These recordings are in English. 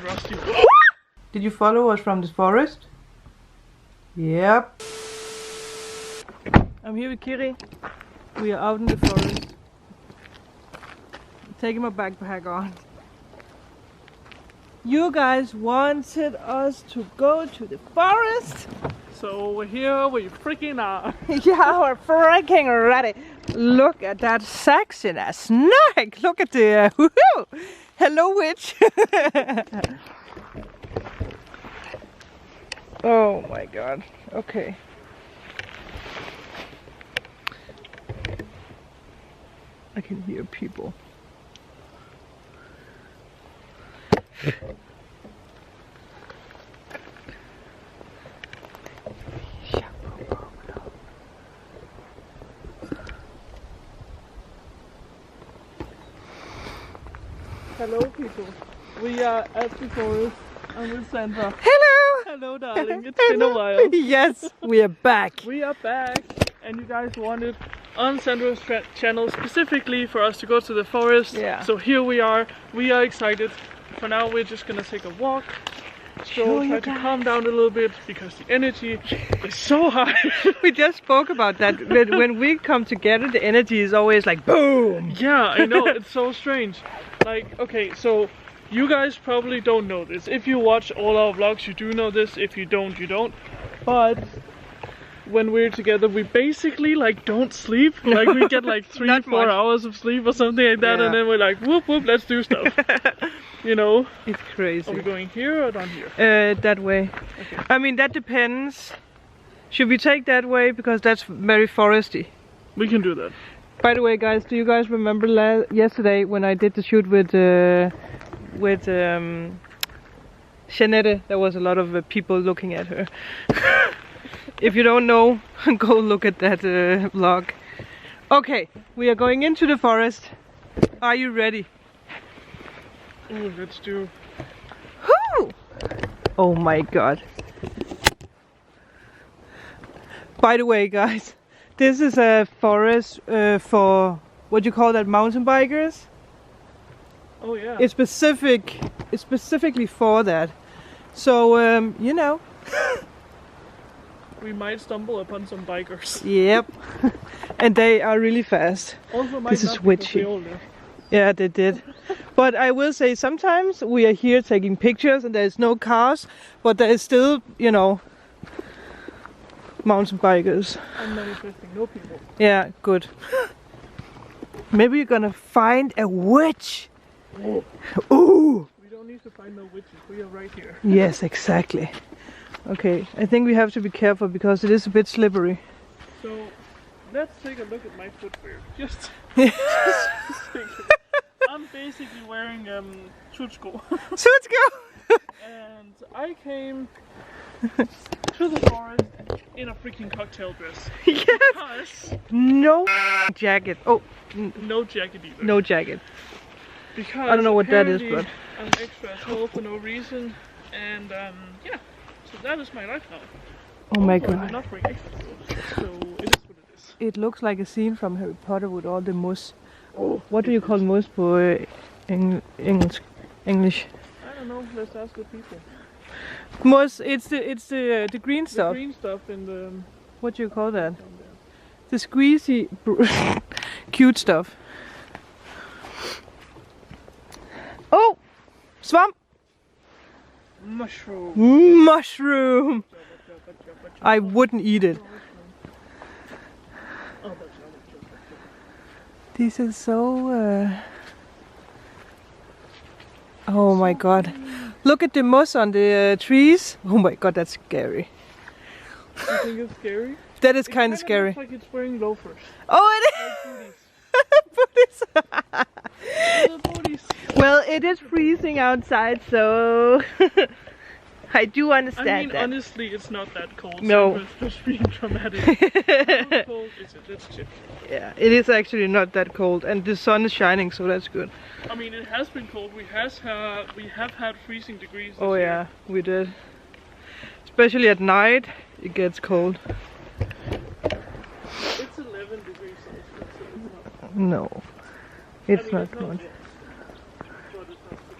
rusty. Did you follow us from the forest? Yep. I'm here with Kiri. We are out in the forest. Taking my backpack on. You guys wanted us to go to the forest. So we're here, we freaking are. Yeah, we're freaking ready. Look at that sexy snack. Look at the woohoo! Hello, witch. Oh my god. Okay. I can hear people. Hello people, we are at the forest. I'm with Sandra. Hello! Hello darling, it's been a while. Yes, we are back. We are back, and you guys wanted on Sandra's channel specifically for us to go to the forest. Yeah. So here we are excited. For now we're just gonna take a walk. So try to calm down a little bit because the energy is so high. We just spoke about that. When we come together, the energy is always like boom. Yeah, I know, it's so strange. Like, okay, so you guys probably don't know this. If you watch all our vlogs, you do know this. If you don't, you don't. But when we're together, we basically like don't sleep. Like we get like 3-4 hours of sleep or something like that, and then we're like whoop whoop, let's do stuff. You know? It's crazy. Are we going here or down here? That way. Okay. I mean, that depends. Should we take that way because that's very foresty? We can do that. By the way, guys, do you guys remember yesterday when I did the shoot with Jeanette? There was a lot of people looking at her. If you don't know, go look at that vlog. Okay, we are going into the forest. Are you ready? Oh, let's do. Whoo! Oh my god. By the way, guys, this is a forest for what you call that, mountain bikers. Oh yeah. It's specifically for that. So you know. We might stumble upon some bikers. Yep. And they are really fast. Also might this not is witchy. Yeah, they did. But I will say sometimes we are here taking pictures and there's no cars, but there is still, you know, mountain bikers. I'm manifesting no people. Yeah, good. Maybe you're gonna find a witch. Oh. Ooh! We don't need to find no witches, we are right here. Yes, exactly. Okay, I think we have to be careful because it is a bit slippery. So, let's take a look at my footwear. Just I'm basically wearing Tutsko. Tutsko! And I came to the forest in a freaking cocktail dress. Yes! Because No jacket. Oh, no jacket either. no jacket. Because I don't know what that is, but I'm extra tall for no reason. And yeah, so that is my life now. oh my Also, I god. did not bring extra clothes, so it is what it is. It looks like a scene from Harry Potter with all the moss. Oh, What do you call moss for English? I don't know. Let's ask the people. Moss. It's the green The stuff. green stuff in the What do you call that? down there. The squeezy, cute stuff. Oh, swamp. Mushroom. Mushroom. I wouldn't eat it. Oh, that's This is so. Oh my god! Look at the moss on the trees. Oh my god, that's scary. You think it's scary? That is It kind kinda of scary. looks like it's wearing loafers. Oh, it Like is. booties. Booties. Little booties. Well, it is freezing outside, so I do understand I mean, that. honestly, it's not that cold. No. So it's just being dramatic. How cold is it? Let's check. Yeah, it is actually not that cold, and the sun is shining, so that's good. I mean, it has been cold. We have had freezing degrees. This Oh year. yeah, we did. Especially at night, it gets cold. It's 11 degrees Celsius, so it's not. No, it's I mean, not it's cold. But it's not super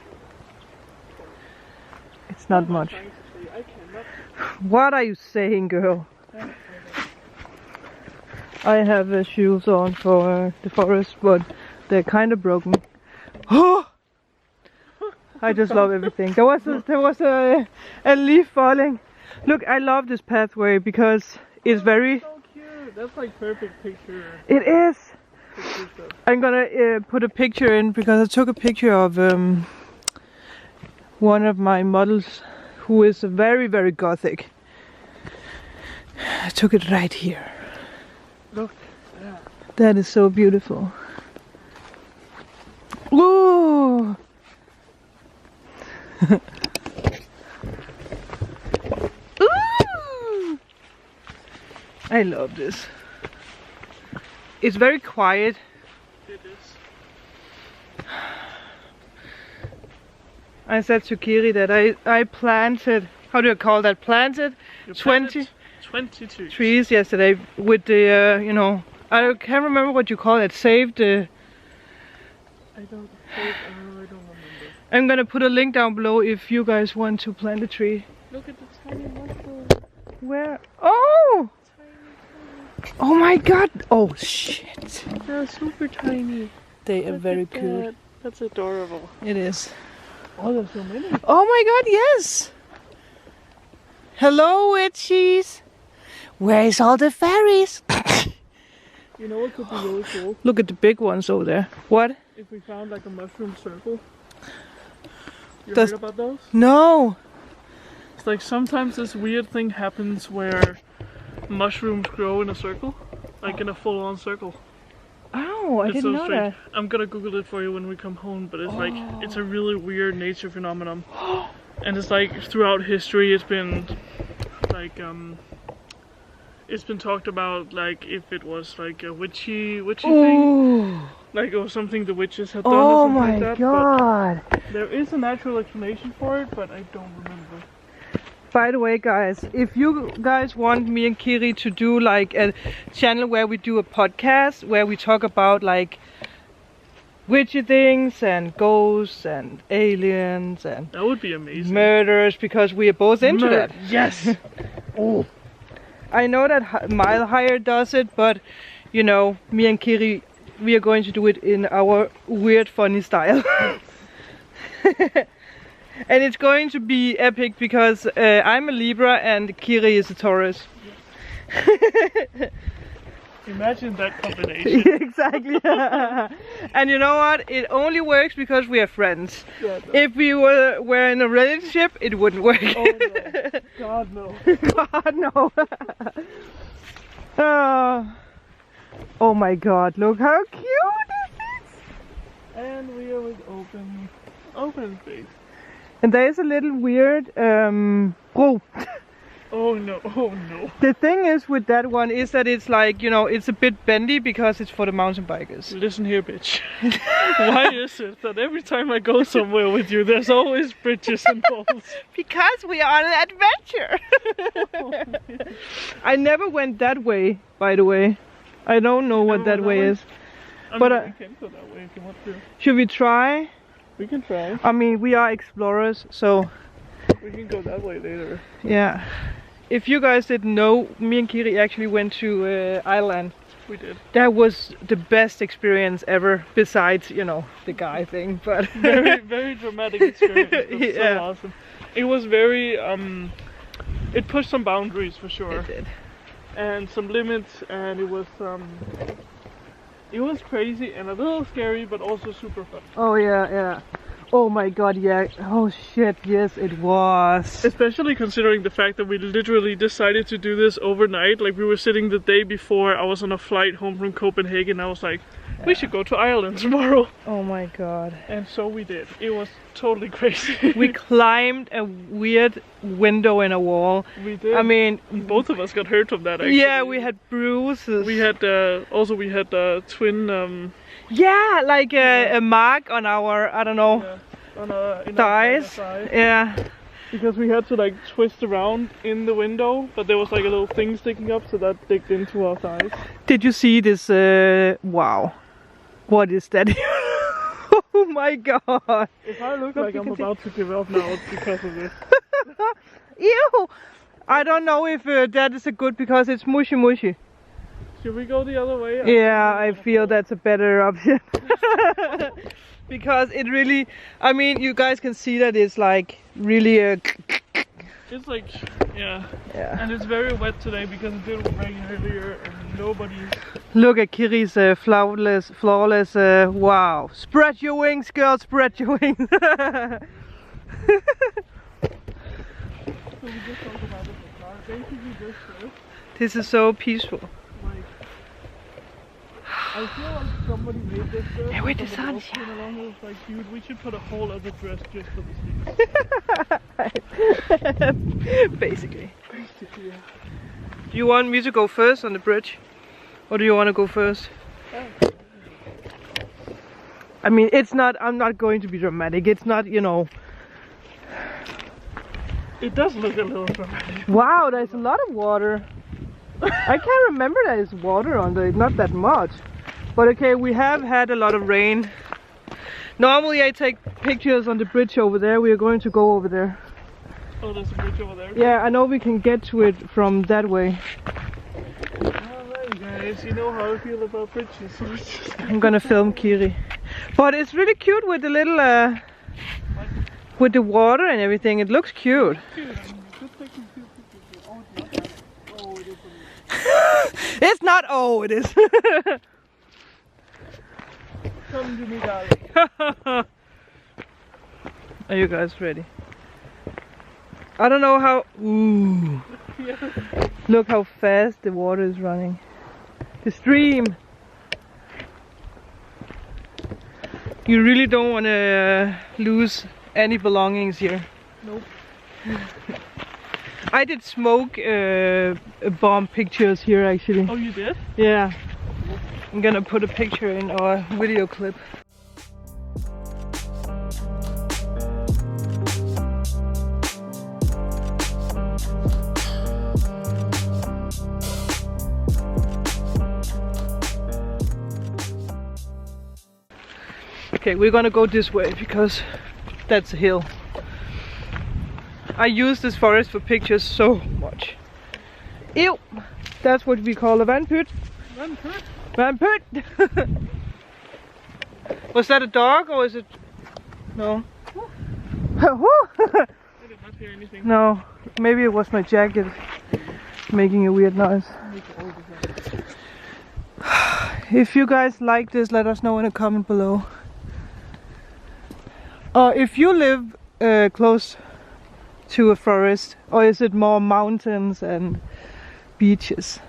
cold. It's not much. I cannot. What are you saying, girl? I have shoes on for the forest, but they're kind of broken. Oh! I just love everything. There was a leaf falling. Look, I love this pathway because it's very. So cute. That's like perfect picture. It is. Picture stuff. I'm gonna put a picture in because I took a picture of one of my models who is very, very gothic. I took it right here. Look. Yeah. That is so beautiful. Ooh! Ooh! I love this. It's very quiet. It is. I said to Kiri that I planted, how do you call that? Planted You 20 22 trees yesterday with the, you know, I can't remember what you call it. Saved the. I don't remember. I'm gonna put a link down below if you guys want to plant a tree. Look at the tiny mushroom. Where? Oh! Tiny. Oh my god! Oh shit! They're super tiny. They are Look very at cute. that. That's adorable. It is. Oh, there's so many. Oh my god, yes! Hello, witchies! Where is all the fairies? You know what could be really cool? Look at the big ones over there. What? If we found like a mushroom circle. You Does- heard about those? No! It's like sometimes this weird thing happens where mushrooms grow in a circle. Like in a full-on circle. Oh, I It's didn't so know strange. that. I'm gonna Google it for you when we come home, but it's like, it's a really weird nature phenomenon. And it's like, throughout history it's been, like, it's been talked about, like, if it was like a witchy thing. Ooh! Like, or something the witches had done or Oh something my like that. god! But there is a natural explanation for it, but I don't remember. By the way, guys, if you guys want me and Kiri to do like a channel where we do a podcast where we talk about like witchy things and ghosts and aliens and That would be amazing. murders, because we are both into that. Yes! Oh! I know that Mile Higher does it, but you know, me and Kiri, we are going to do it in our weird, funny style. And it's going to be epic because I'm a Libra and Kiri is a Taurus. Imagine that combination. Exactly. And you know what? It only works because we are friends. God, no. If we were in a relationship, it wouldn't work. Oh no. God no. God no. Oh my god, look how cute it is. And we are with open space. And there is a little weird bro. Oh no, oh no. The thing is with that one is that it's like, you know, it's a bit bendy because it's for the mountain bikers. Listen here, bitch. Why is it that every time I go somewhere with you, there's always bridges involved? Because we are on an adventure. I never went that way, by the way. I don't know what that way is. I But, mean, we can go that way if you want to. Should we try? We can try. I mean, we are explorers, so We can go that way later. yeah. If you guys didn't know, me and Kiri actually went to Ireland. We did. That was the best experience ever, besides, you know, the guy thing. But Very, very dramatic experience. It was Yeah. so awesome. It was very, it pushed some boundaries for sure. it did. And some limits, and it was crazy and a little scary, but also super fun. Oh yeah, yeah. Oh my god, yeah. Oh shit, yes it was. Especially considering the fact that we literally decided to do this overnight. Like, we were sitting the day before, I was on a flight home from Copenhagen, I was like, we should go to Ireland tomorrow. Oh my god. And so we did. It was totally crazy. We climbed a weird window in a wall. We did. I mean, both of us got hurt from that, actually. yeah, we had bruises. We had, twin, yeah, like a mark on our, I don't know, on our thighs. thigh. Yeah. Because we had to like twist around in the window, but there was like a little thing sticking up, so that digged into our thighs. Did you see this? Wow. What is that? Oh my god. If I look Look, like you I'm can see- about to give up now, it's because of this. Ew! I don't know if that is a good because it's mushy mushy. Should we go the other way? Yeah, I feel that's a better option. Because it really, I mean, you guys can see that it's like really It's like, yeah. Yeah. And it's very wet today because it did rain earlier and nobody's... Look at Kiri's flawless, wow. Spread your wings, girl, spread your wings. So we just talked about it in the car. Basically this This is so peaceful. like, I feel like somebody made this dress. Yeah, with the somebody sun, else came along and was like, dude, we should put a whole other dress just for the sleeves. Basically. Basically, yeah. Do you want me to go first on the bridge? Or do you want to go first? I mean, it's not, I'm not going to be dramatic. It's not, you know. It does look a little dramatic. Wow, there's a lot of water. I can't remember that there's water under it, not that much. But okay, we have had a lot of rain. Normally I take pictures on the bridge over there. We are going to go over there. Oh, there's a bridge over there? Yeah, I know we can get to it from that way. Alright guys, you know how I feel about bridges. So it's just... I'm gonna film Kiri. But it's really cute with the little, with the water and everything. It looks cute. It's not, oh, it is. Come to me, darling. Are you guys ready? I don't know how, ooh. Yeah. Look how fast the water is running. The stream. You really don't want to lose any belongings here. Nope. I did smoke bomb pictures here actually. Oh, you did? Yeah. I'm gonna put a picture in our video clip. Okay, we're gonna go this way because that's a hill. I use this forest for pictures so much. Ew! That's what we call a vandpyt. Vandpyt? Vandpyt! Was that a dog or is it... No. I did not hear anything. No, maybe it was my jacket making a weird noise. If you guys like this, let us know in a comment below. If you live close to a forest, or is it more mountains and beaches?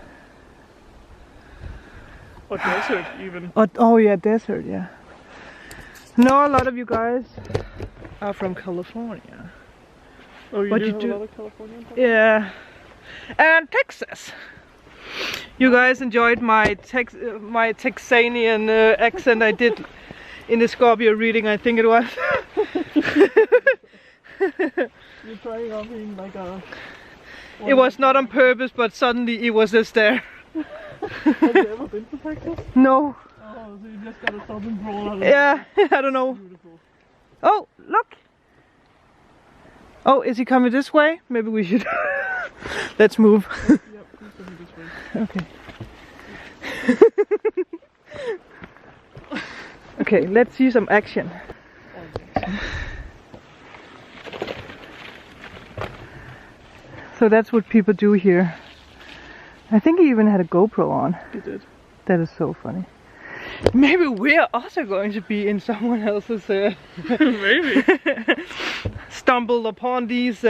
Or desert, even. Oh yeah, desert, yeah. No, a lot of you guys are from California. Oh, you What do you have do? a lot of Californian people? Yeah, and Texas. You guys enjoyed my Texanian accent I did in the Scorpio reading, I think it was. You're trying on being like a... It was not on purpose, but suddenly it was just there. Have you ever been to Texas? No. Oh, so you just got a southern drawl out of Yeah, I don't know. Beautiful. Oh, look. Oh, is he coming this way? Maybe we should. Let's move. Yep, he's coming this way. Okay. Okay, let's see some action. So that's what people do here. I think he even had a GoPro on. He did. That is so funny. Maybe we're also going to be in someone else's Maybe. stumbled upon these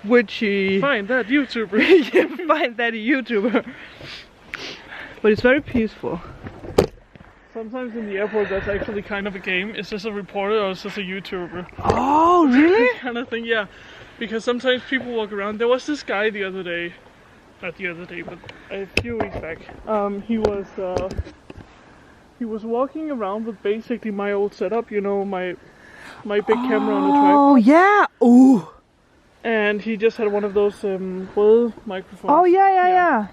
witchy... Find that YouTuber. Yeah, find that YouTuber. But it's very peaceful. Sometimes in the airport that's actually kind of a game. Is this a reporter or is this a YouTuber? Oh, really? Kind of thing, yeah. Because sometimes people walk around. There was this guy the other day. Not the other day, but a few weeks back. He was walking around with basically my old setup, you know, my big camera on the track. Oh, yeah. Ooh. And he just had one of those røde microphones. Oh, yeah.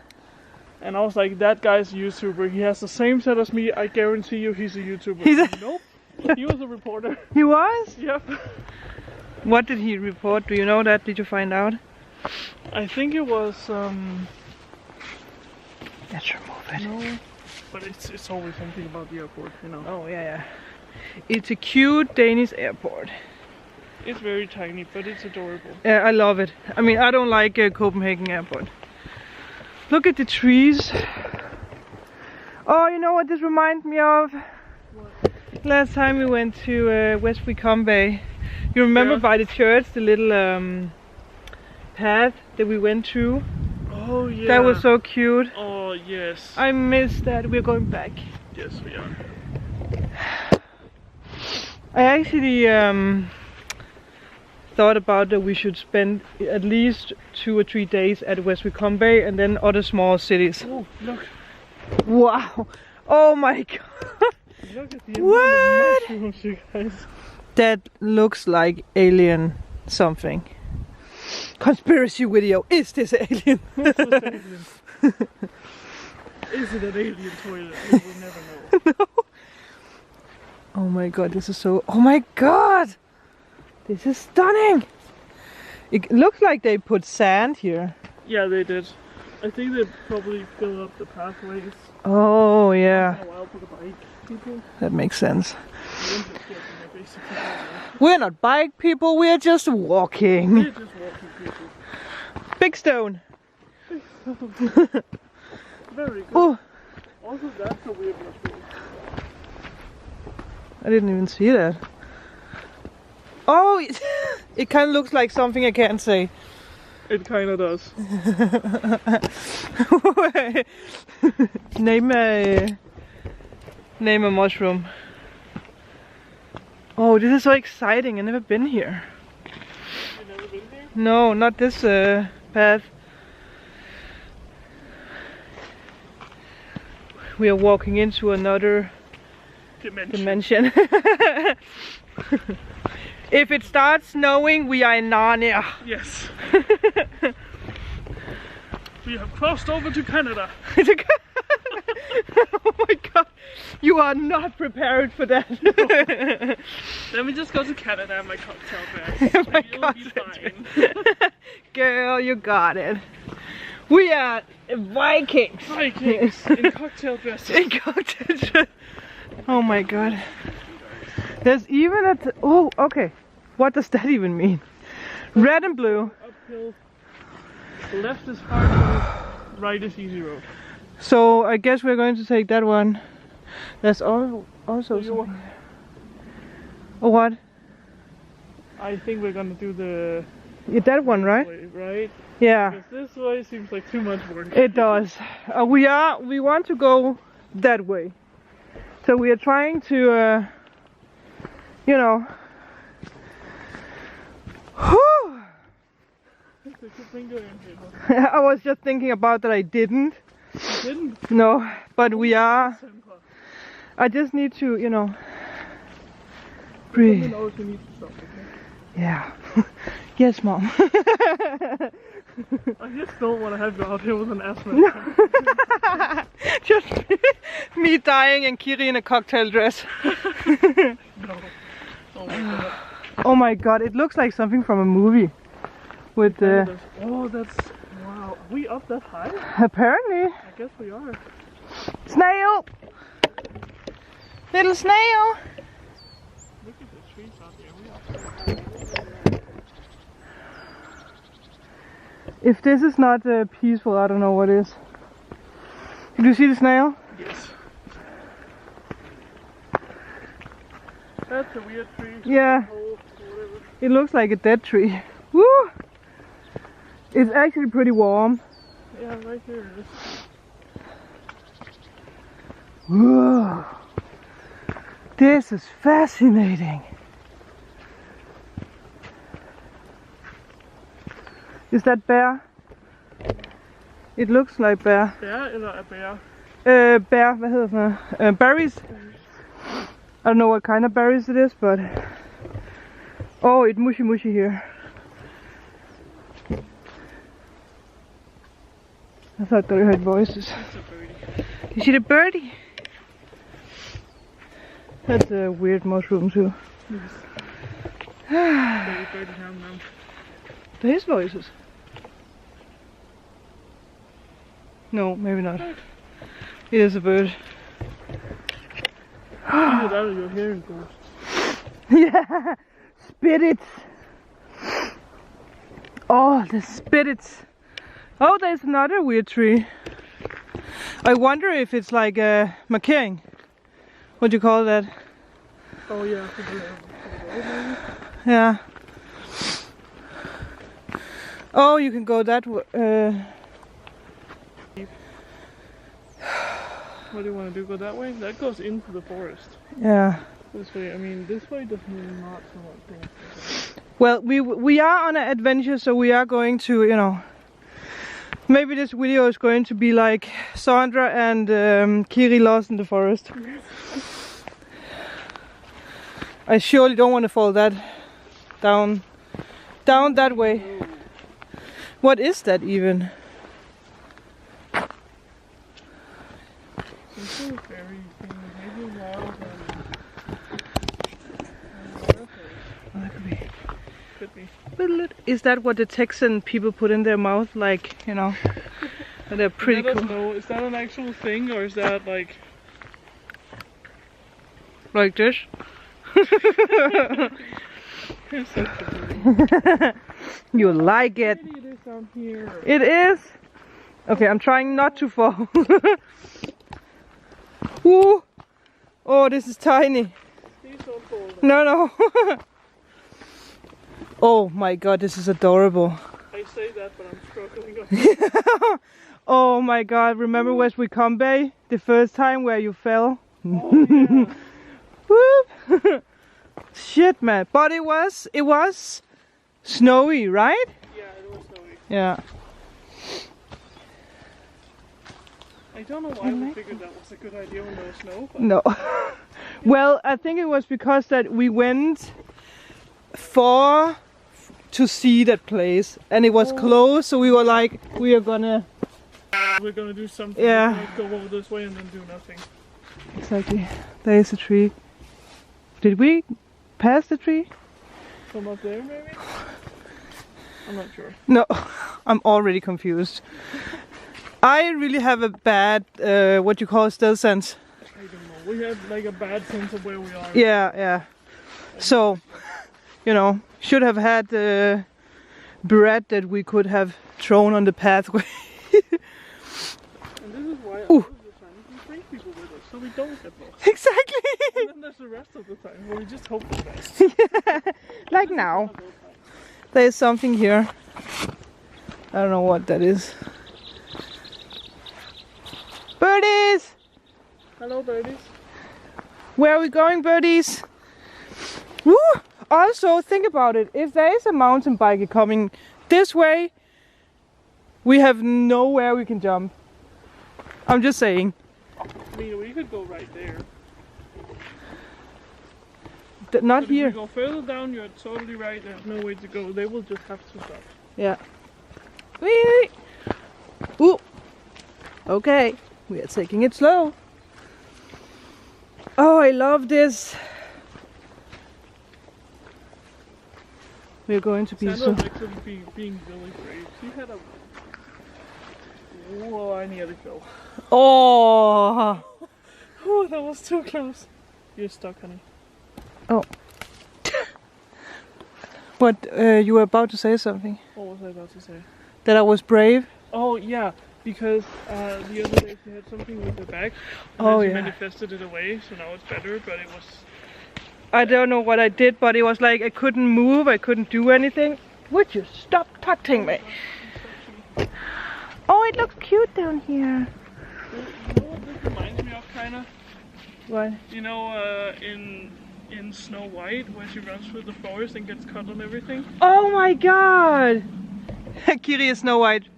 And I was like, that guy's a YouTuber. He has the same set as me. I guarantee you he's a YouTuber. He's a... Nope. He was a reporter. He was? Yep. What did he report? Do you know that? Did you find out? I think it was Let's remove it. no, but it's always something about the airport, you know. Oh yeah. It's a cute Danish airport. It's very tiny, but it's adorable. Yeah, I love it. I mean, I don't like Copenhagen airport. Look at the trees. Oh, you know what this reminds me of? What? Last time we went to West Wickham Bay. You remember by the church, the little path that we went through? Oh yeah. That was so cute. Oh yes. I miss that. We're going back. Yes, we are. I actually thought about that we should spend at least 2 or 3 days at West Wickham Bay and then other small cities. Oh, look. Wow. Oh my god. Look at the What? amount of mushrooms, you guys. That looks like alien something. Conspiracy video. Is this alien? Is it an alien toilet? We will never know. No. Oh my god, this is so... Oh my god! This is stunning! It looks like they put sand here. Yeah, they did. I think they probably filled up the pathways. Oh yeah. A while for the bike people. That makes sense. Basically, We're not bike people, we're just walking. they're just walking people. Big stone. Very good. Oh, Also, that's a weird mushroom. I didn't even see that. Oh, it kind of looks like something I can't say. It kind of does. Name a mushroom. Oh, this is so exciting! I've never been here. You've never been here? No, not this path. We are walking into another dimension. If it starts snowing, we are in Narnia. Yes. We have crossed over to Canada. Oh my god, you are not prepared for that. No. Let me just go to Canada and my cocktail dress. My You'll be fine. Girl, you got it. We are Vikings. Vikings in cocktail dresses. In cocktail dress. Oh my god. There's even a... Oh, okay. What does that even mean? Red and blue. Uphill. Left is hard road, right is easy road. So I guess we're going to take that one. There's also something. Oh, what? I think we're gonna do the Yeah, that one, right? way, right? Yeah, Because this way seems like too much work. it does. We want to go that way. So we are trying to, you know. I was just thinking about that I didn't. You didn't? No, but we are. I just need to, you know, breathe. Knows we need to stop, okay? Yeah. Yes, Mom. I just don't want to have you out here with an asthma. No. Just me dying and Kiri in a cocktail dress. No. Oh my god. Oh my god, it looks like something from a movie. With the... Oh, that's... Wow. Are we up that high? Apparently. I guess we are. Snail! Little snail! Look at the trees out there. We are. If this is not peaceful, I don't know what is. Did you see the snail? Yes. That's a weird tree. Yeah. Hole, whatever. It looks like a dead tree. Woo! It's actually pretty warm. Yeah, right here it is. Whoa! This is fascinating. Is that bear? It looks like bear. Bear eller a bear? Bear, hvad hedder sådan noget? Berries? I don't know what kind of berries it is, but... Oh, it's mushy here. I thought that I heard voices. It's a birdie. You see the birdie? That's a weird mushroom too. Yes. There is voices. No, maybe not. It is a bird. Either that or you're hearing ghosts. Yeah, spirits. Oh, the spirits. Oh, there's another weird tree. I wonder if it's like a markering. What do you call that? Oh yeah, yeah. Oh, you can go that way. What do you want to do? Go that way? That goes into the forest. Yeah. This way. I mean, this way doesn't really not so much things. Well, we are on an adventure, so we are going to, you know. Maybe this video is going to be like Sandra and Kiri lost in the forest. I surely don't want to fall that down that way. What is that even? Some sort of fairy thing, maybe wild that could be. Could be. Is that what the Texan people put in their mouth? Like, you know, they're pretty cool. Know. Is that an actual thing or is that like this? You like it? It is down here. It is. Okay, I'm trying not to fall. Ooh. Oh, this is tiny. Please don't fall. No. Oh my god, this is adorable. I say that, but I'm struggling. Oh my god, remember West Wicombe Bay? The first time where you fell? Oh, yeah. Whoop. Shit, man. But it was snowy, right? Yeah, it was snowy. Yeah. I don't know why we figured that was a good idea when there was snow. But No. Well, I think it was because that we went far to see that place and it was close, so we were like, we're gonna do something. Yeah. We're gonna go over this way and then do nothing. Exactly. There is a tree. Did we pass the tree? From up there, maybe? I'm not sure. No, I'm already confused. I really have a bad, what you call stealth sense. I don't know. We have like a bad sense of where we are. Yeah. So, you know, should have had bread that we could have thrown on the pathway. And this is why all of the time we bring people with us, so we don't get lost. Exactly. And then there's the rest of the time where we just hope for the best. Yeah. Like now. There's something here. I don't know what that is. Birdies! Hello, birdies. Where are we going, birdies? Woo! Also, think about it. If there is a mountain biker coming this way, we have nowhere we can jump. I'm just saying. I mean, we could go right there. Not but here. If we go further down, you're totally right. There's no way to go. They will just have to stop. Yeah. Wee! Ooh. Okay. We are taking it slow. Oh, I love this. We're going to be Sandra's actually being really brave. She had a... Whoa, I nearly fell. Oh! Oh, that was too close. You're stuck, honey. Oh. What, you were about to say something? What was I about to say? That I was brave? Oh, yeah. Because the other day she had something with her back. And Oh, then she yeah. manifested it away, so now it's better, but it was... I don't know what I did, but it was like I couldn't move, I couldn't do anything. Would you stop touching me? Oh, it looks cute down here. You know what this reminds me of, kinda? What? You know, in Snow White, where she runs through the forest and gets cut on everything? Oh my god! Kiri is Snow White.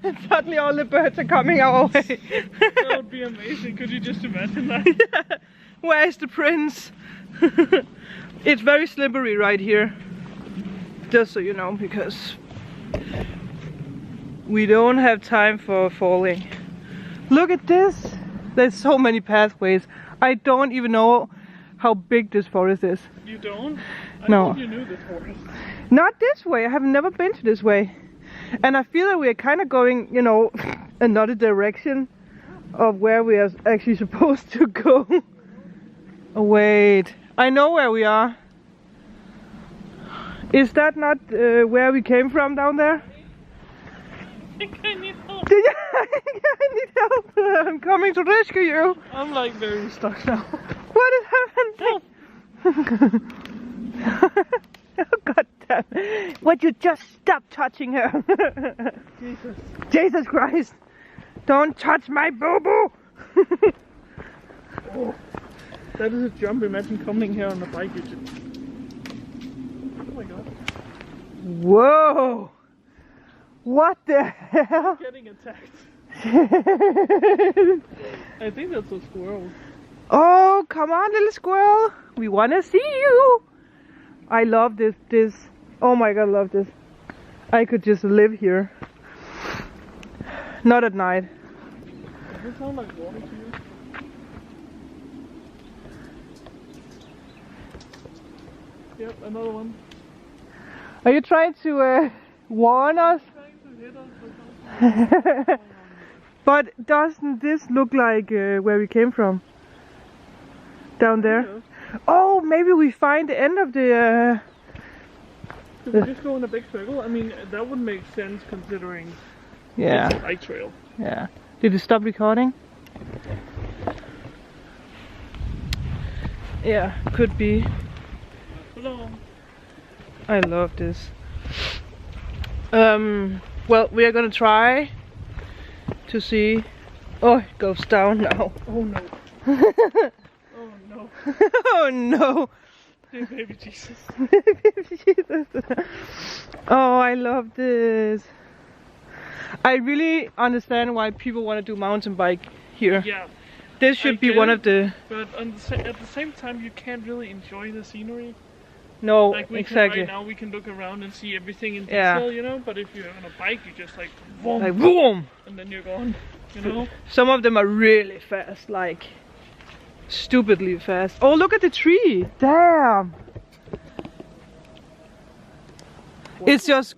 And suddenly all the birds are coming our way. That would be amazing. Could you just imagine that? Yeah. Where is the prince? It's very slippery right here. Just so you know, because we don't have time for falling. Look at this. There's so many pathways. I don't even know how big this forest is. You don't? I No. thought you knew this forest. Not this way. I have never been to this way. And I feel that we're kind of going, you know, another direction of where we are actually supposed to go. Oh, wait. I know where we are. Is that not where we came from down there? I think I need help. I need help. I'm coming to rescue you. I'm like very stuck now. What is happening? Oh, God damn. Would you just stop touching her? Jesus. Jesus Christ. Don't touch my boo-boo. Oh, that is a jump. Imagine coming here on the bike. You just... Oh my God. Whoa. What the hell? Getting attacked. I think that's a squirrel. Oh, come on, little squirrel. We want to see you. I love this. Oh my God, I love this. I could just live here. Not at night. Does it sound like water to you? Yep, another one. Are you trying to warn us? Trying to hit us or something. But doesn't this look like where we came from? Down there? Yeah. Oh, maybe we find the end of the... Did we just go in a big circle? I mean, that would make sense considering Yeah, it's a bike trail. yeah. Did you stop recording? Yeah, could be. Hello. I love this. Well, we are gonna try to see. Oh, it goes down now. Oh no. Oh no. Oh no. Dear baby Jesus. Jesus. Oh, I love this. I really understand why people want to do mountain bike here. Yeah. This should be one of the... But at the same time, you can't really enjoy the scenery. No, Like we exactly. can right now, we can look around and see everything in Yeah. detail, you know. But if you're on a bike, you just like, boom, Like, boom! and then you're gone, you know. Some of them are really fast, like stupidly fast. Oh, look at the tree! Damn! It's just...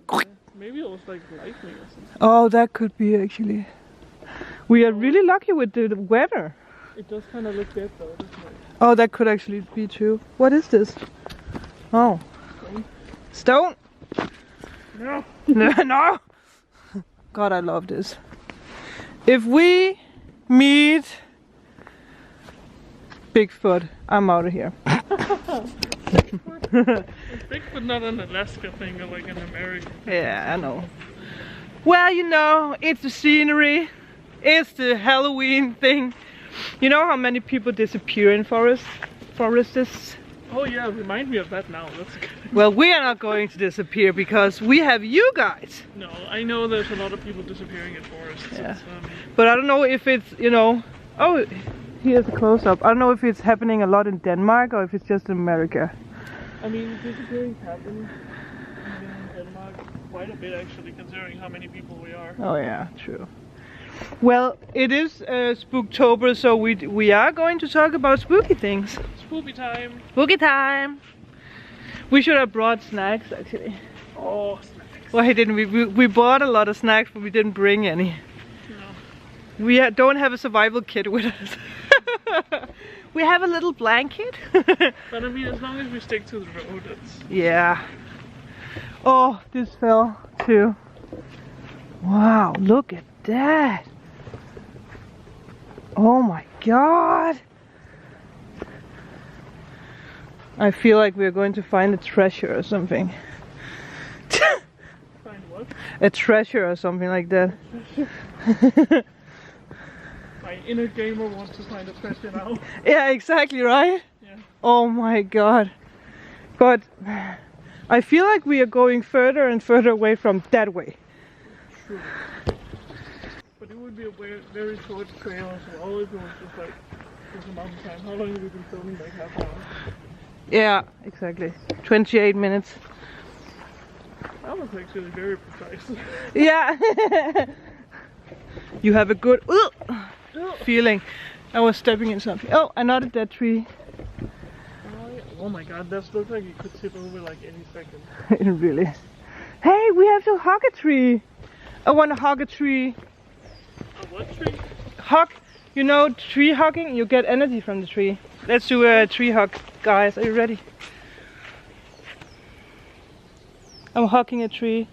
Maybe it was like lightning or something. Oh, that could be actually. We are really lucky with the weather. It does kind of look dead though, doesn't it? Oh, that could actually be true. What is this? Oh. Stone? Stone? No. No! God, I love this. If we meet Bigfoot, I'm out of here. Is Bigfoot not an Alaska thing or like an American? Yeah, I know. Well, you know, it's the scenery. It's the Halloween thing. You know how many people disappear in forests? Oh yeah, remind me of that now. That's good. Well, we are not going to disappear because we have you guys. No, I know there's a lot of people disappearing in forests. Yeah. It's, But I don't know if it's, you know... Oh, here's a close-up. I don't know if it's happening a lot in Denmark or if it's just in America. I mean, disappearing happens even in Denmark quite a bit actually, considering how many people we are. Oh yeah, true. Well, it is Spooktober, so we are going to talk about spooky things. Spooky time. Spooky time! We should have brought snacks actually. Oh, snacks. Why didn't we? We bought a lot of snacks, but we didn't bring any. No. We don't have a survival kit with us. We have a little blanket. But I mean, as long as we stick to the road, it's... Yeah. Oh, this fell too. Wow, look at that. Oh my God. I feel like we're going to find a treasure or something. Find what? A treasure or something like that. My inner gamer wants to find a treasure now. Yeah, exactly, right? Yeah. Oh my God. But I feel like we are going further and further away from that way. True. But it would be a very short trail as well if it was just like just a mountain time. How long have we been filming? Like half an hour? Yeah, exactly. 28 minutes. That was actually very precise. Yeah. You have a good feeling. I was stepping in something. Oh, another dead tree. Oh my god, that looks like it could tip over like any second. It really is. Hey, we have to hug a tree. I want to hug a tree. A what tree? Hug. You know, tree hugging, you get energy from the tree. Let's do a tree hug, guys. Are you ready? I'm hugging a tree.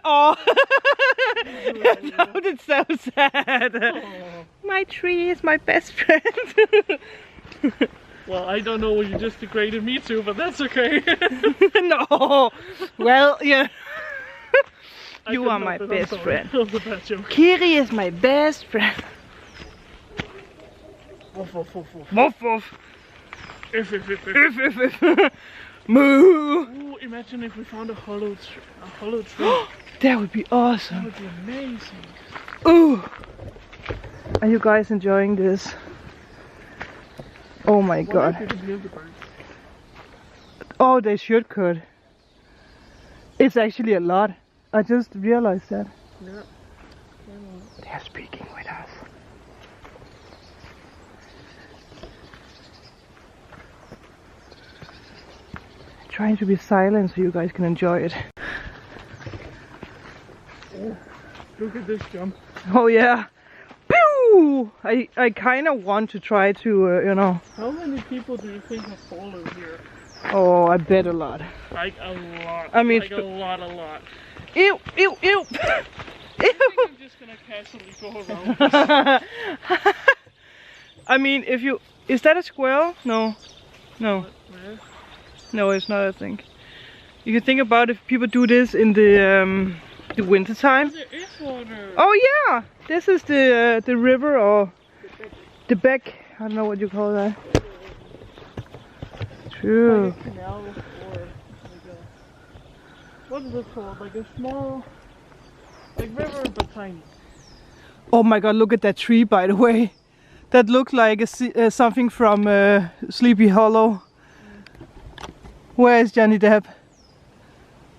Oh, that sounded so sad. Oh. My tree is my best friend. Well, I don't know what you just degraded me to, but that's okay. No. Well, yeah. You are my best friend. Kiri is my best friend. Woof, woof, woof, woof. Woof woof. If. Moo. Ooh, imagine if we found a hollow tree. That would be awesome. That would be amazing. Ooh. Are you guys enjoying this? Oh my god. Oh, they should could. It's actually a lot. I just realized that. Yeah. They are speaking with us. Trying to be silent so you guys can enjoy it. Oh, look at this jump. Oh yeah. Pew! I kind of want to try to, you know. How many people do you think have fallen here? Oh, I bet a lot. Like a lot. I mean, like a lot. Ew, ew, ew. I think I'm just gonna casually go around. I mean, if you... Is that a squirrel? No. No. Where? No, it's not, I think. You can think about if people do this in the winter time. There is water. Oh yeah! This is the river or the beck. I don't know what you call that. True. Like a canal or like a... What is it called? Like a small... Like river but tiny. Oh my god, look at that tree, by the way. That looked like something from Sleepy Hollow. Where is Johnny Depp?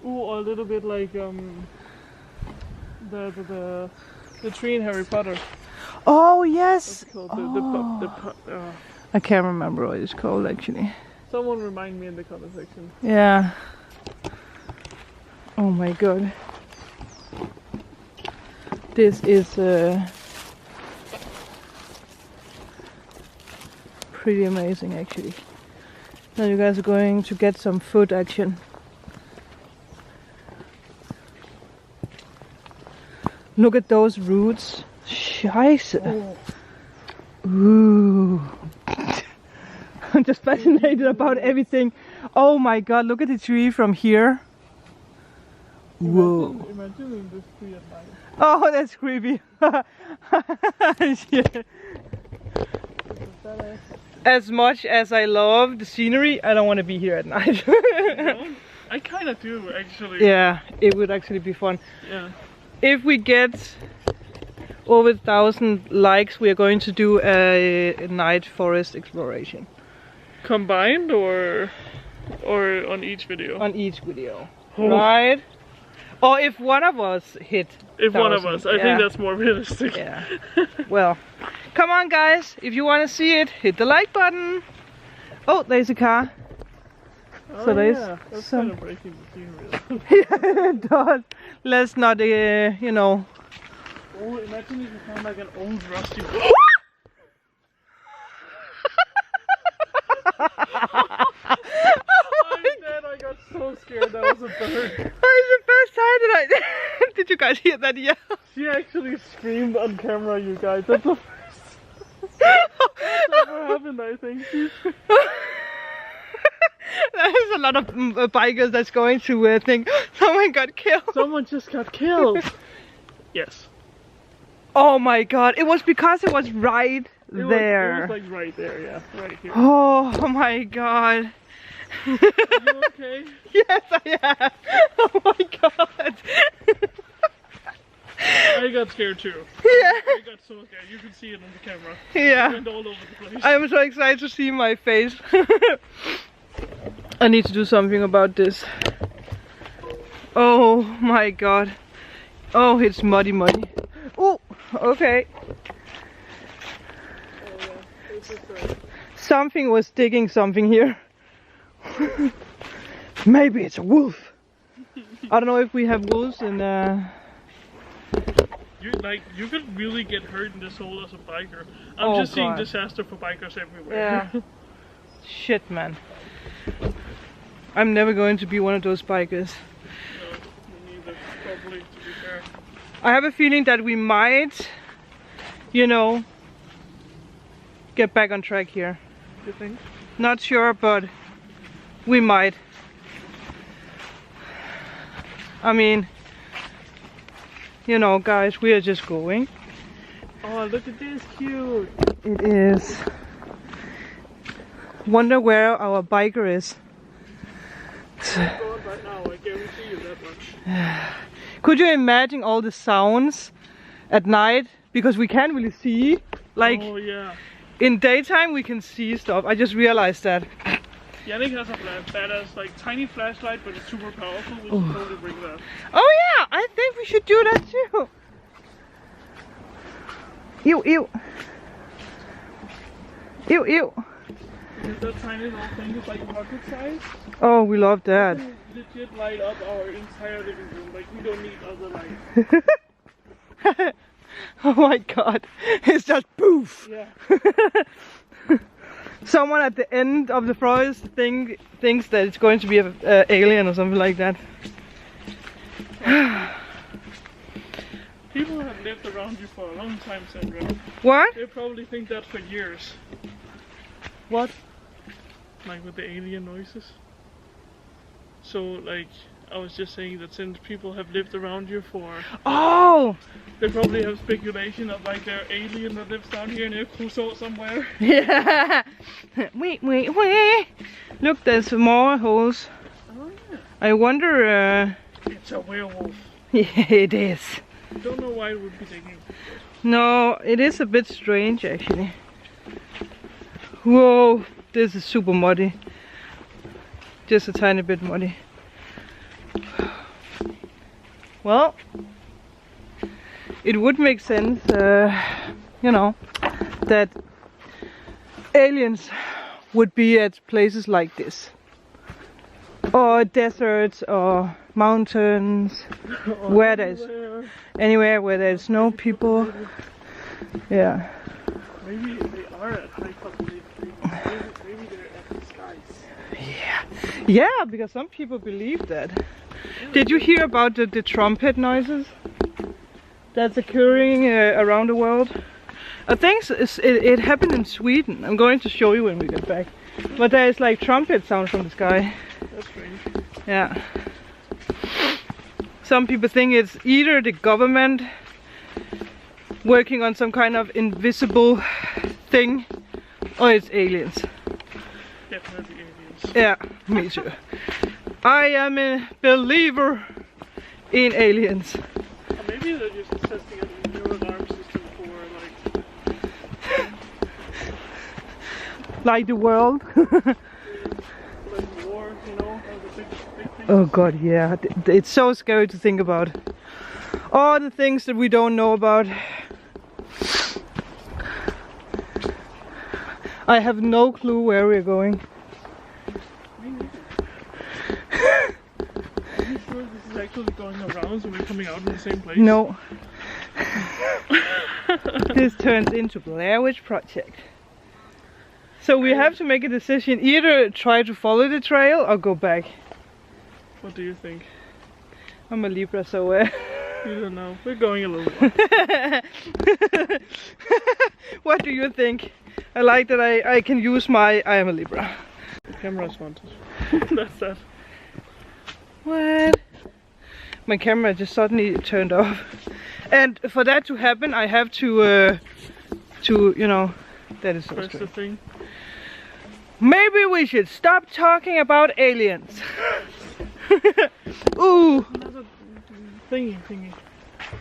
Ooh, or a little bit like the tree in Harry Potter. Oh yes! What's it called? Oh. I can't remember what it's called actually. Someone remind me in the comment section. Yeah. Oh my god. This is pretty amazing actually. Now you guys are going to get some food action. Look at those roots. Scheiße. Oh. Ooh. I'm just fascinated about everything. Oh my god, look at the tree from here. Whoa. Imagine this tree at night. Oh, that's creepy. Yeah. As much as I love the scenery, I don't want to be here at night. I kind of do, actually. Yeah, it would actually be fun. Yeah. If we get over 1,000 likes, we are going to do a night forest exploration. Combined or on each video? On each video. Oh. Right? Or if one of us hit. If 1,000, one of us, I think that's more realistic. Yeah. Well, come on guys, if you want to see it, hit the like button. Oh, there's a car. Oh, So there's yeah. That's some... kind of breaking the scenery. Yeah, it does. Let's not, you know. Oh, imagine if you found like an old rusty... I got so scared. That was a bird. That was the first time that I... Did you guys hear that yell? She actually screamed on camera, you guys. That's the first... That's ever happened, I think. There's a lot of bikers that's going to think someone got killed. Someone just got killed. Yes. Oh my god, it was because it was right there. It was like right there, yeah. Right here. Oh my god. Are you okay? Yes, I am. Oh my god. I got scared too. Yeah. I got so scared. You can see it on the camera. Yeah. It went all over the place. I'm so excited to see my face. I need to do something about this. Oh my god. Oh, it's muddy. Oh, okay. Something was digging something here. Maybe it's a wolf. I don't know if we have wolves in You could really get hurt in this hole as a biker. I'm just seeing disaster for bikers everywhere. Yeah. Shit, man. I'm never going to be one of those bikers. No, me neither. Probably, to be fair. I have a feeling that we might, you know, get back on track here. You think? Not sure, but we might. I mean, you know, guys, we are just going. Oh, look at this, cute. It is. Wonder where our biker is. I'm going right now, I guarantee you that much. Could you imagine all the sounds at night? Because we can't really see. Like, oh, yeah. in daytime we can see stuff. I just realized that. Yannick has a badass, like, tiny flashlight, but it's super powerful. We should totally bring that. Oh yeah, I think we should do that too. Ew, ew. Ew, ew. Is that tiny little thing is like pocket size? Oh, we love that. We can legit light up our entire living room. Like, we don't need other lights. Oh my god. It's just poof. Yeah. Someone at the end of the forest thinks that it's going to be an alien or something like that. People have lived around you for a long time, Sandra. What? They probably think that for years. What? Like with the alien noises. So, like, I was just saying that since people have lived around you for... Oh! They probably have speculation of like their alien that lives down here near Crusoe somewhere. Yeah! Wait. Look, there's more holes. Oh yeah. I wonder... It's a werewolf. Yeah, it is. I don't know why it would be digging. No, it is a bit strange actually. Whoa, this is super muddy. Just a tiny bit muddy. Well, it would make sense, you know, that aliens would be at places like this. Or deserts, or mountains, where there's anywhere where there's no people. Yeah. Maybe they are at high population. Maybe they're at the skies. Yeah, because some people believe that. Did you hear about the trumpet noises that's occurring around the world? I think it happened in Sweden. I'm going to show you when we get back. But there's like trumpet sound from the sky. That's strange. Yeah. Some people think it's either the government working on some kind of invisible thing, or it's aliens. Definitely aliens. Yeah, me too. I am a believer in aliens. Or maybe they're just testing out a new alarm system for Like the world. like war, you know, all the big things. Oh god, yeah. It's so scary to think about. All the things that we don't know about. I have no clue where we're going. Me neither. Are you sure this is actually going around so we're coming out in the same place? No. This turns into Blair Witch Project. So we have to make a decision, either try to follow the trail or go back. What do you think? I'm a Libra, so You don't know. We're going a little while. What do you think? I like that I can use my I am a Libra. The camera's wanted. That's that. What? My camera just suddenly turned off. And for that to happen, I have to you know, that is so Press the strange. thing. Maybe we should stop talking about aliens. Ooh. Another thingy.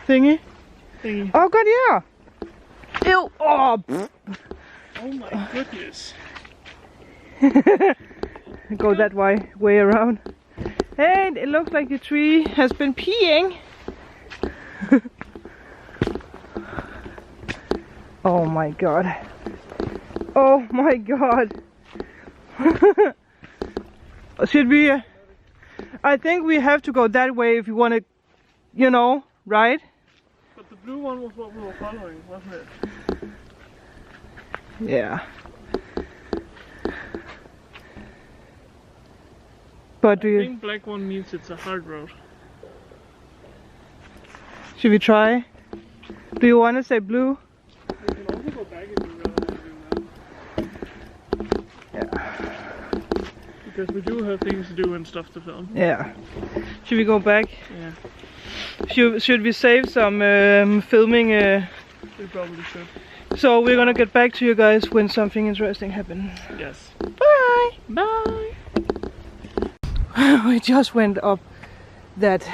Thingy? Oh god, yeah. Ew. Oh. Oh my goodness. Go that way around. And it looks like the tree has been peeing. Oh my god. Oh my god. Should we? I think we have to go that way if you want to, you know, right? But the blue one was what we were following, wasn't it? Yeah. But do I you? think black one means it's a hard road. Should we try? Do you want to say blue? We can also go back if you really want to do that. Yeah. Because we do have things to do and stuff to film. Yeah. Should we go back? Yeah. Should we save some filming? We probably should. So we're gonna get back to you guys when something interesting happens. Yes. Bye! Bye! We just went up that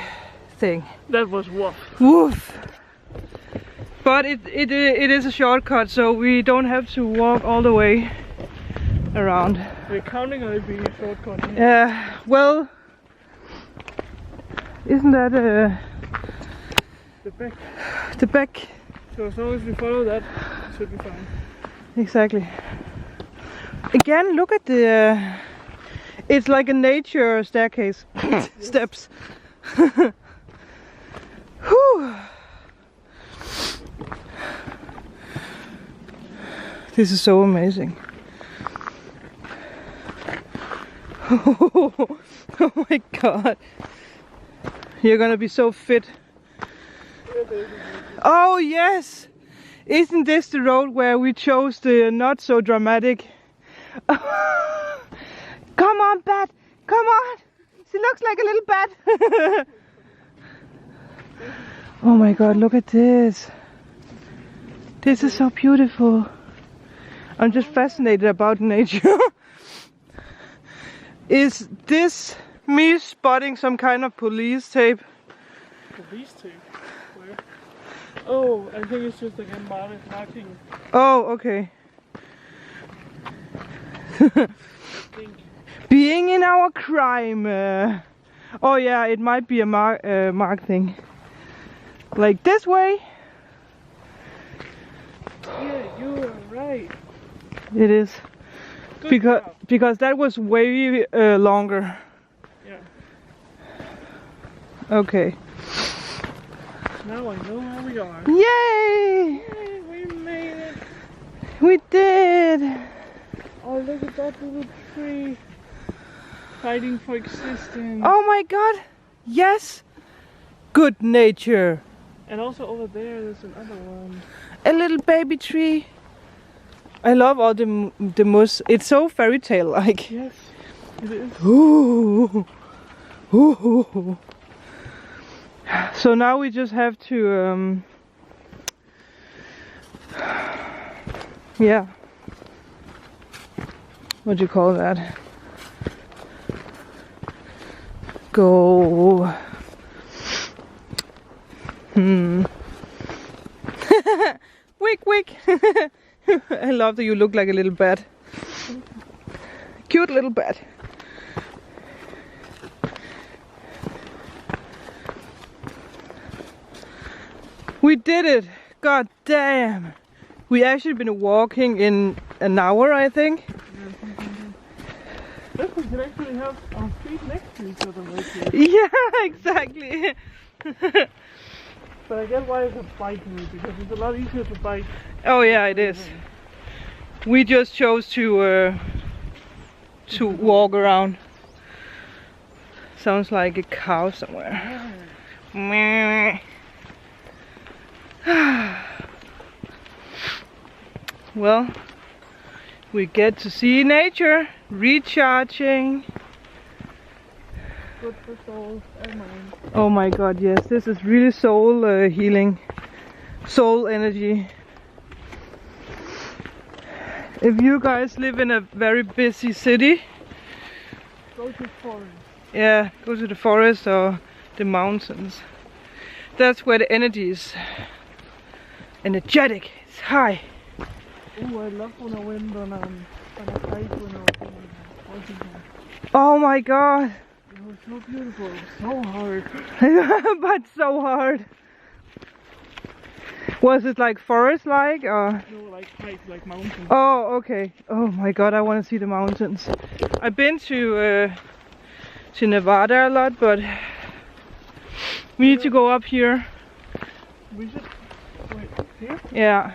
thing. That was woof. Woof! But it is a shortcut, so we don't have to walk all the way around. We're counting on it being a shortcut. Well, isn't that The back. the back? So as long as we follow that, it should be fine. Exactly. Again, look at the. It's like a nature staircase. Steps. Whew. This is so amazing. Oh my god. You're gonna be so fit. Oh yes! Isn't this the road where we chose the not so dramatic? Come on, bat! Come on! She looks like a little bat! Oh my god, look at this! This is so beautiful. I'm just fascinated about nature. Is this me spotting some kind of police tape? Police tape? Where? Oh, I think it's just again marking. Oh, okay. Think. Being in our crime. Oh yeah, it might be a mark thing. Like this way. Yeah, you are right. It is. Good job. Because that was way longer. Yeah. Okay. Now I know where we are. Yay! Yay, we made it. We did. Oh, look at that little tree. Fighting for existence. Oh my god. Yes. Good nature. And also over there, there's another one. A little baby tree. I love all the moss. It's so fairy tale like. Yes, it is. Ooh. Ooh. So now we just have to yeah. What do you call that? Go. Wick wick. I love that you look like a little bat. Cute little bat. We did it! God damn! We actually been walking in an hour, I think. Look, we can actually have our feet next to each other right here. Yeah, exactly. But I get why it's a bike route, because it's a lot easier to bike. Oh yeah, it is. We just chose to walk around. Sounds like a cow somewhere. Meh. Well, we get to see nature, recharging. Good for soul and mind. Oh my god, yes, this is really soul healing, soul energy. If you guys live in a very busy city, Go to forest. yeah, go to the forest or the mountains. That's where the energy is energetic, it's high. Oh, I love when I went on a hike when I was in Washington. Oh my god. It was so beautiful, it was so hard. But so hard. Was it like forest-like or? No, like heights, like mountains. Oh, okay. Oh my god, I want to see the mountains. I've been to Nevada a lot, but we need to go up here. We should wait here. Yeah,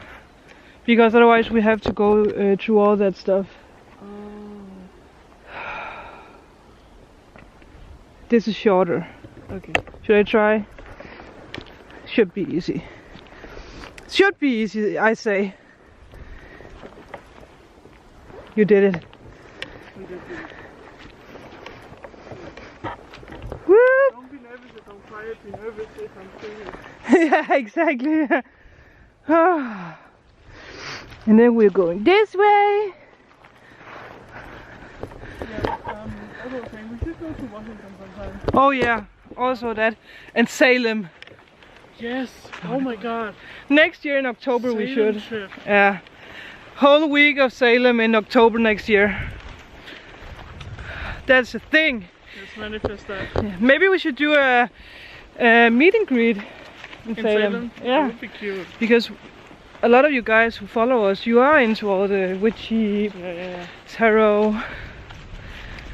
because otherwise we have to go through all that stuff. This is shorter. Okay. Should I try? Should be easy. Should be easy, I say. You did it. We did it. Woo! Don't be nervous if I'm quiet. Be nervous if I'm singing. Yeah, exactly. And then we're going this way. Yeah, other thing, we should go to Washington sometime. Oh yeah, also that. And Salem. Yes. Oh my god. Next year in October we Salem should. trip. Yeah. Whole week of Salem in October next year. That's a thing. Let's manifest that. Yeah. Maybe we should do a meet and greet in Salem. Yeah. That would be cute. Because a lot of you guys who follow us, you are into all the witchy, Yeah. tarot.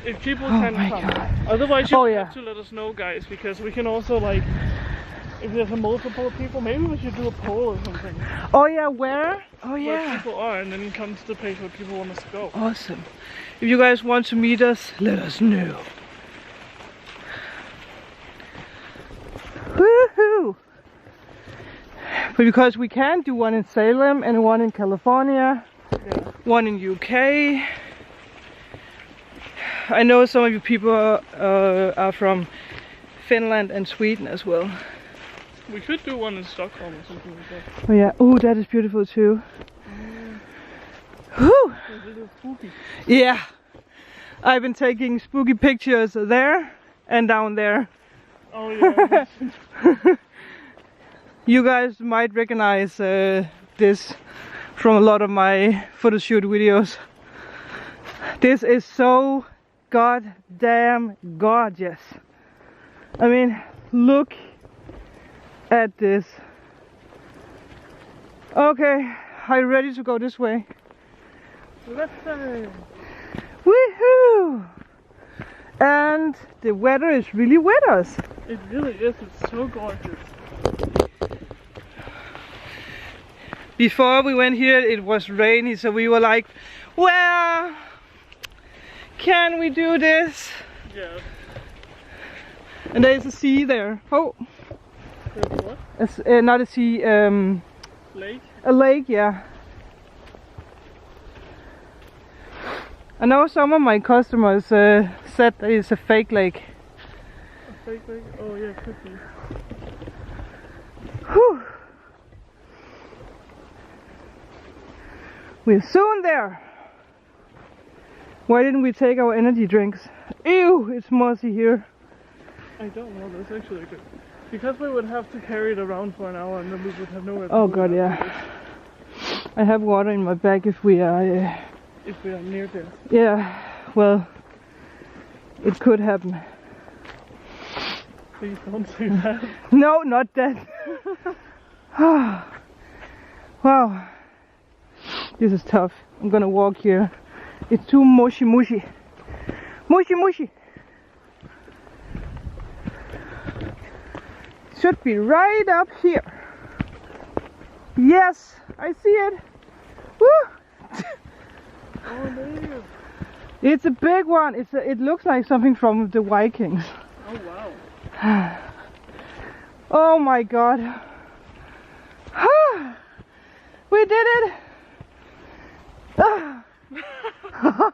If people Oh can my come. god. Otherwise you yeah. have to let us know, guys, because we can also like, if there's a multiple people, maybe we should do a poll or something. Oh yeah, where? Oh Where yeah. people are, and then come to the place where people want us to go. Awesome. If you guys want to meet us, let us know. Woohoo! But because we can do one in Salem and one in California, Yeah. one in UK. I know some of you people are from Finland and Sweden as well. We could do one in Stockholm or something like that. Oh yeah, oh that is beautiful too. Whew. It's a little spooky. Yeah, I've been taking spooky pictures there and down there. Oh yeah. You guys might recognize this from a lot of my photo shoot videos. This is so goddamn gorgeous. I mean, look at this. Okay, are you ready to go this way? Let's say. Woohoo! And the weather is really with us. It really is. It's so gorgeous. Before we went here it was rainy, so we were like, well, can we do this? Yeah. And there's a sea there. Oh, There's what? it's, not a sea, Lake? a lake, yeah. I know some of my customers said that it's a fake lake. A fake lake? Oh yeah, it could be. Whew. We're soon there. Why didn't we take our energy drinks? Ew, it's mossy here. I don't know. That's actually good. Because we would have to carry it around for an hour, and then we would have nowhere to Oh put it god, yeah. afterwards. I have water in my bag if we are. If we are near there. Yeah, well, it could happen. Please don't say that. No, not that. Wow, this is tough. I'm gonna walk here. It's too mushy. Mushy. Should be right up here. Yes, I see it. Woo! Oh, there. It's a big one. It looks like something from the Vikings. Oh, wow. Oh my god. We did it!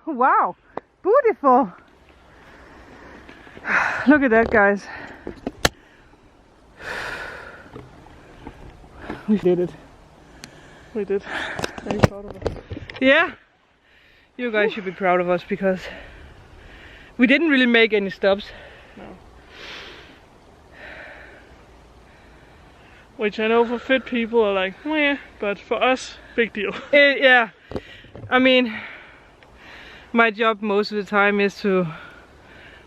Wow, beautiful. Look at that, guys. We did it. We did. Very proud of us. Yeah, you guys should be proud of us because we didn't really make any stops. No. Which I know for fit people are like, meh, but for us, big deal. Yeah, I mean, my job most of the time is to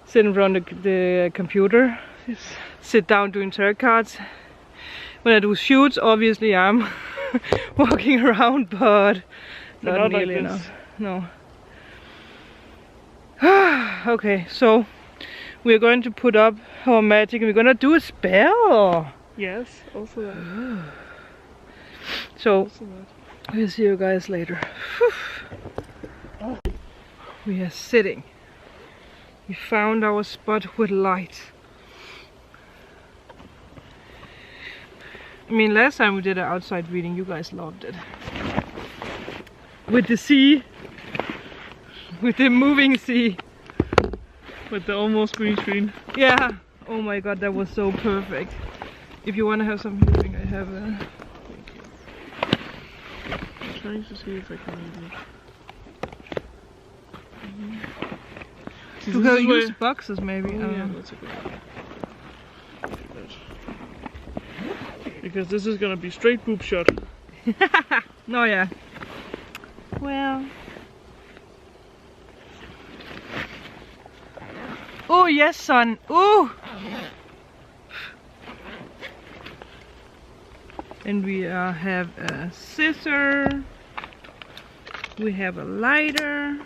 sit in front of the computer, Yes. sit down doing tarot cards. when I do shoots, obviously I'm walking around, but not like nearly this. enough. No. Okay, so we're going to put up our magic and we're gonna do a spell. Yes, also that. So Also that. we'll see you guys later. We are sitting. We found our spot with light. I mean, last time we did an outside reading, you guys loved it. With the sea. With the moving sea. With the almost green screen. Yeah. Oh my god, that was so perfect. If you want to have some hearing, I have a... Thank you. I'm trying to see if I can read it. You can use boxes maybe. Oh, yeah, that's a good idea. Because this is gonna be straight boob shot. No, yeah. Well. Oh yes, son. Oh. And we have a scissor. We have a lighter.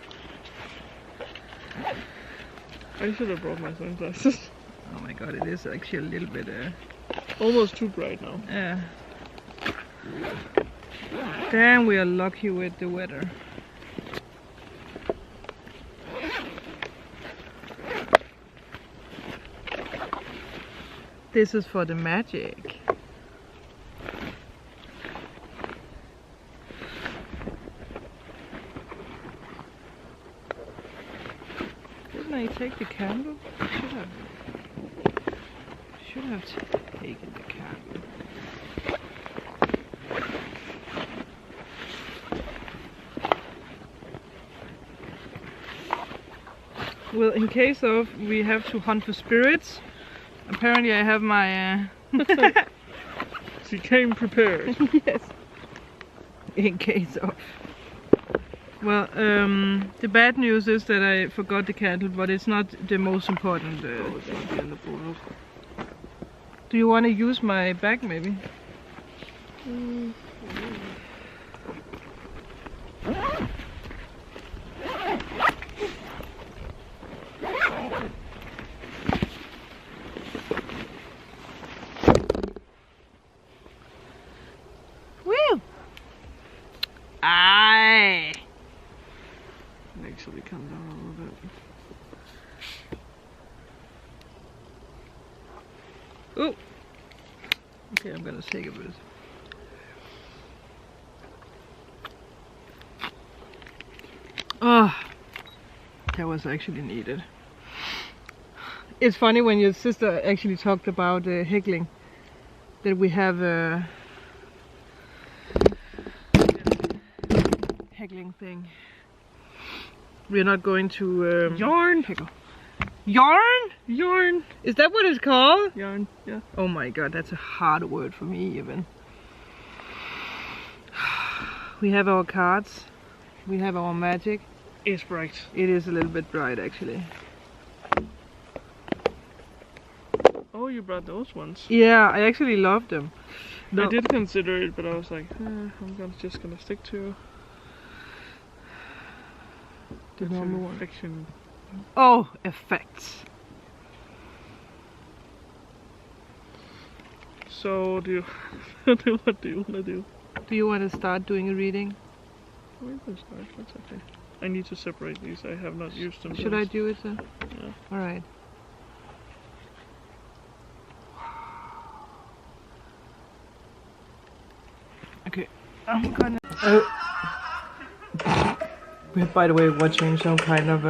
I should have brought my sunglasses. Oh my god, it is actually a little bit Almost too bright now. yeah. Damn, we are lucky with the weather. This is for the magic. Didn't I take the candle? Should have taken the candle. Well, in case of we have to hunt for spirits, apparently I have my She came prepared. yes. In case of. Well, the bad news is that I forgot the candle, but it's not the most important. Do you want to use my bag, maybe? Woo! Aye. Actually, come down a little bit. Oh. Okay, I'm gonna take a bit. Oh, that was actually needed. It's funny when your sister actually talked about heckling, that we have a heckling thing. We're not going to Yarn! heckle. Yarn? Yarn! Is that what it's called? Yarn, yeah. Oh my god, that's a hard word for me even. We have our cards. We have our magic. It's bright. It is a little bit bright actually. Oh, you brought those ones. Yeah, I actually love them. I did consider it, but I was like, just gonna stick to the normal one. fiction. Oh, effects. So, do you what do you want to do? Do you want to start doing a reading? We can start. That's okay. I need to separate these. I have not used them. Should I do it then? Yeah. Alright. Okay, I'm gonna... We're, by the way, watching some kind of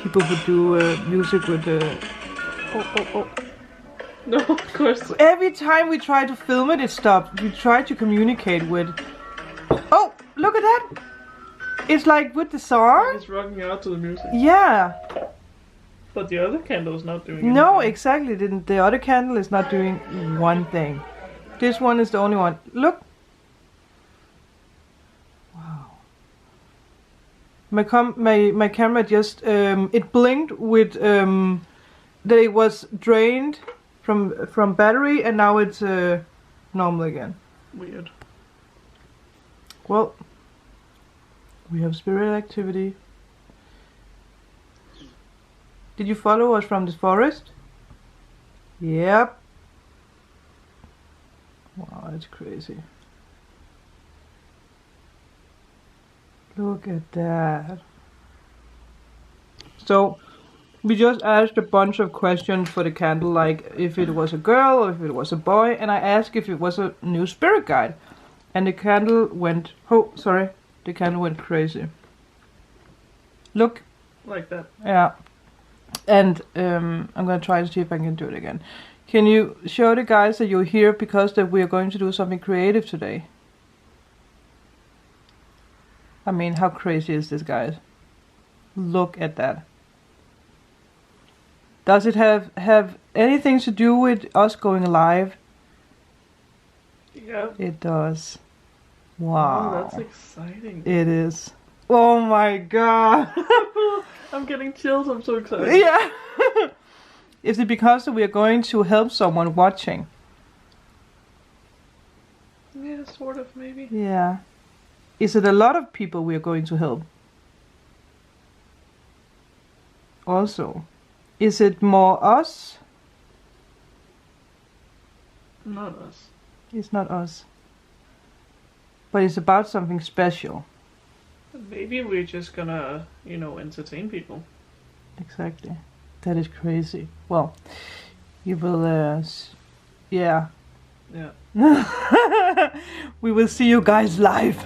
people who do music with the... Oh. No, of course. Every time we try to film it, it stops. We try to communicate with... Oh, look at that! It's like with the song. It's rocking out to the music. Yeah. But the other candle is not doing anything. No, exactly. The other candle is not doing one thing. This one is the only one. Look. Wow. My camera just it blinked with that it was drained from battery, and now it's normal again. Weird. Well, we have spirit activity. Did you follow us from the forest? Yep. Wow, that's crazy. Look at that. So, we just asked a bunch of questions for the candle, like if it was a girl or if it was a boy, and I asked if it was a new spirit guide. And the candle went, oh, sorry, the candle went crazy. Look. Like that. Yeah. And I'm gonna try to see if I can do it again. Can you show the guys that you're here because that we are going to do something creative today? I mean, how crazy is this, guys? Look at that. Does it have anything to do with us going live? Yeah. It does. Wow. Oh, that's exciting. It is. Oh my god. I'm getting chills, I'm so excited. Yeah. Is it because we are going to help someone watching? Yeah, sort of, maybe. Yeah. Is it a lot of people we are going to help? Also, is it more us? Not us. It's not us. But it's about something special. Maybe we're just gonna, you know, entertain people. Exactly. That is crazy. Well, you will, yeah. Yeah. We will see you guys live.